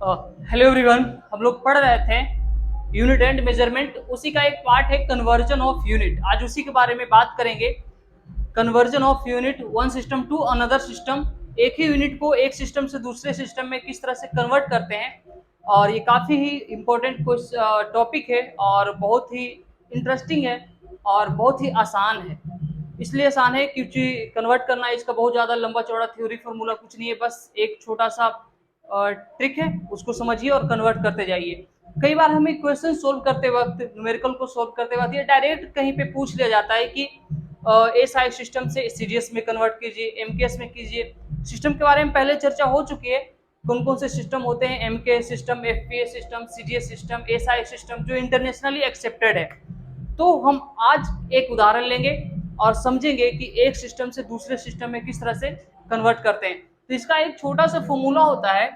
Hello everyone, हम लोग पढ़ रहे थे यूनिट एंड मेजरमेंट, उसी का एक पार्ट है कन्वर्जन ऑफ यूनिट। आज उसी के बारे में बात करेंगे। Conversion of unit one system to another system, एक ही यूनिट को एक सिस्टम से दूसरे सिस्टम में किस तरह से कन्वर्ट करते हैं। और ये काफ़ी ही इम्पोर्टेंट टॉपिक है और बहुत ही इंटरेस्टिंग है और बहुत ही आसान है। इसलिए आसान है क्योंकि कन्वर्ट करना इसका बहुत ज़्यादा लंबा चौड़ा थ्योरी फार्मूला कुछ नहीं है, बस एक छोटा सा ट्रिक है, उसको समझिए और कन्वर्ट करते जाइए। कई बार हमें क्वेश्चन सोल्व करते वक्त, न्यूमेरिकल को सोल्व करते वक्त, या डायरेक्ट कहीं पे पूछ लिया जाता है कि एसआई सिस्टम से सीडीएस में कन्वर्ट कीजिए, एमकेएस में कीजिए। सिस्टम के बारे में पहले चर्चा हो चुकी है, कौन कौन से सिस्टम होते हैं, MKS system, FPS system, CDS system, SI system, जो इंटरनेशनली एक्सेप्टेड है। तो हम आज एक उदाहरण लेंगे और समझेंगे कि एक सिस्टम से दूसरे सिस्टम में किस तरह से कन्वर्ट करते हैं। तो इसका एक छोटा सा फॉर्मूला होता है,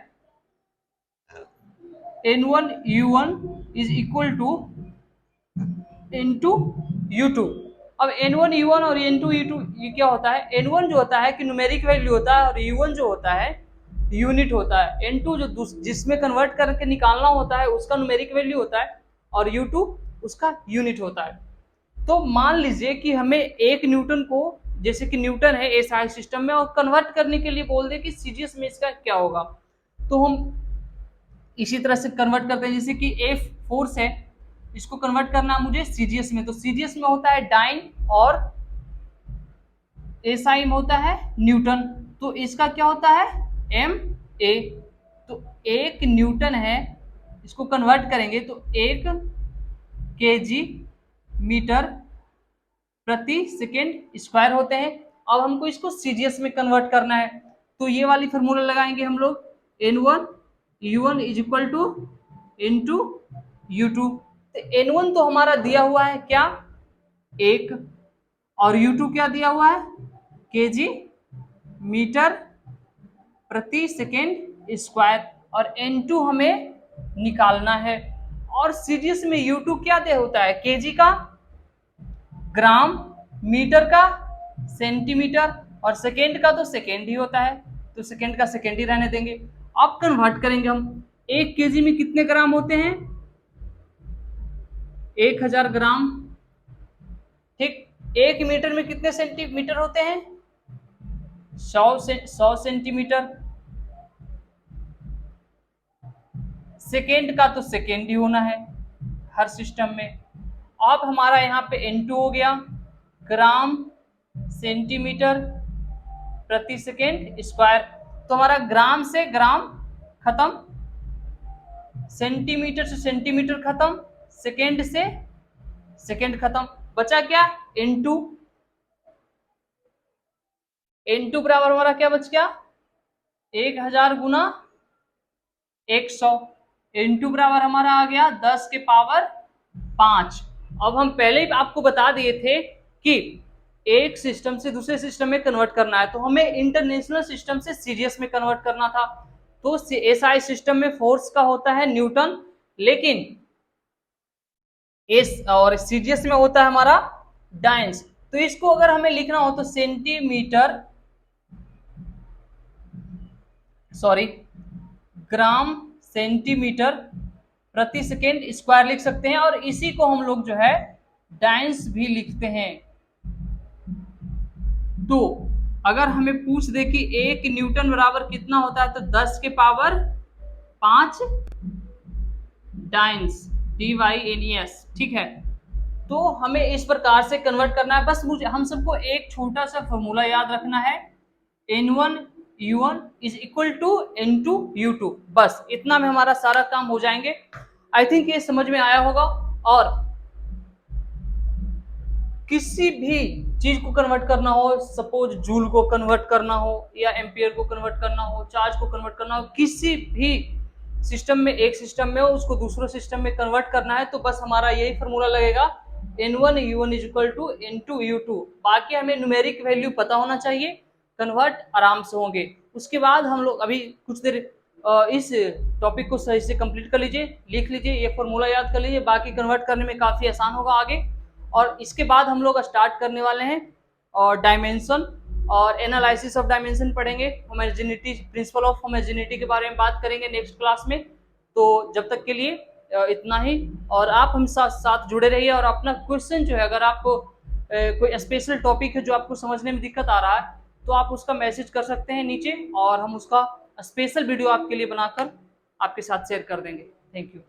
N1 U1 is equal to N2 U2। अब N1 U1 और N2 U2 ये क्या होता है? N1 जो होता है कि न्यूमेरिक वैल्यू होता है, और U1 जो होता है यूनिट होता है। N2 जो जिसमें कन्वर्ट करके निकालना होता है उसका न्यूमेरिक वैल्यू होता है, और U2 उसका यूनिट होता है। तो मान लीजिए कि हमें एक न्यूटन को, जैसे कि न्यूटन है एसआई सिस्टम में, और कन्वर्ट करने के लिए बोल दे कि सीजीएस में इसका क्या होगा, तो हम इसी तरह से कन्वर्ट करते हैं। जैसे कि एफ फोर्स है, इसको कन्वर्ट करना है मुझे सीजीएस में, तो सीजीएस में होता है डाइन और एसआई में होता है न्यूटन। तो इसका क्या होता है? M a. तो एक न्यूटन है, इसको कन्वर्ट करेंगे तो 1 केजी मीटर प्रति सेकेंड स्क्वायर होते हैं। अब हमको इसको सीजीएस में कन्वर्ट करना है, तो ये वाली फार्मूला लगाएंगे हम लोग, N1 U1 is equal to N2 U2। तो N1 तो हमारा दिया हुआ है क्या? 1, और U2 क्या दिया हुआ है? केजी मीटर प्रति सेकेंड स्क्वायर, और N2 हमें निकालना है। और सीरीज में U2 क्या दे होता है? केजी का ग्राम, मीटर का सेंटीमीटर, और सेकेंड का तो सेकेंड ही होता है, तो सेकेंड का सेकेंड ही रहने देंगे। अब कन्वर्ट करेंगे हम, 1 केजी में कितने ग्राम होते हैं? 1000 ग्राम। ठीक, 1 मीटर में कितने सेंटीमीटर होते हैं? 100 सेंटीमीटर। सेकेंड का तो सेकेंड ही होना है हर सिस्टम में। अब हमारा यहाँ पे N2 हो गया, ग्राम सेंटीमीटर प्रति सेकेंड स्क्वायर। तो हमारा ग्राम से ग्राम खत्म, सेंटीमीटर से सेंटीमीटर खत्म, सेकेंड से सेकेंड खत्म। बचा क्या? N2। N2 बराबर हमारा क्या बच गया? 1000 गुना 100। N2 बराबर हमारा आ गया 10 के पावर 5। अब हम पहले ही आपको बता दिए थे कि एक सिस्टम से दूसरे सिस्टम में कन्वर्ट करना है, तो हमें इंटरनेशनल सिस्टम से सीरीज में कन्वर्ट करना था। तो एसआई सिस्टम में फोर्स का होता है न्यूटन, लेकिन एस और सीजीएस में होता है हमारा डाइन्स। तो इसको अगर हमें लिखना हो तो सेंटीमीटर, सॉरी, ग्राम सेंटीमीटर प्रति सेकेंड स्क्वायर लिख सकते हैं, और इसी को हम लोग जो है डाइन्स भी लिखते हैं। तो अगर हमें पूछ दे कि 1 न्यूटन बराबर कितना होता है, तो 10 के पावर 5 डाइन्स, DYNES। ठीक है, तो हमें इस प्रकार से कन्वर्ट करना है। बस हम सबको एक छोटा सा फॉर्मूला याद रखना है, N1 U1 is equal to N2 U2। बस इतना में हमारा सारा काम हो जाएंगे। आई थिंक ये समझ में आया होगा। और किसी भी चीज को कन्वर्ट करना हो, सपोज जूल को कन्वर्ट करना हो, या एम्पियर को कन्वर्ट करना हो, चार्ज को कन्वर्ट करना हो, किसी भी सिस्टम में, एक सिस्टम में हो उसको दूसरे सिस्टम में कन्वर्ट करना है, तो बस हमारा यही फॉर्मूला लगेगा, N1 U1 is equal to N2 U2। बाकी हमें न्यूमेरिक वैल्यू पता होना चाहिए, कन्वर्ट आराम से होंगे। उसके बाद हम लोग अभी कुछ देर इस टॉपिक को सही से कंप्लीट कर लीजिए, लिख लीजिए, ये फॉर्मूला याद कर लीजिए, बाकी कन्वर्ट करने में काफ़ी आसान होगा आगे। और इसके बाद हम लोग स्टार्ट करने वाले हैं और डायमेंशन और एनालिसिस ऑफ डायमेंशन पढ़ेंगे, होमोजेनिटी, प्रिंसिपल ऑफ होमोजेनिटी के बारे में बात करेंगे नेक्स्ट क्लास में। तो जब तक के लिए इतना ही, और आप हम साथ जुड़े रहिए। और अपना क्वेश्चन जो है, अगर आपको कोई स्पेशल टॉपिक है जो आपको समझने में दिक्कत आ रहा है, तो आप उसका मैसेज कर सकते हैं नीचे, और हम उसका स्पेशल वीडियो आपके लिए बनाकर आपके साथ शेयर कर देंगे। Thank you.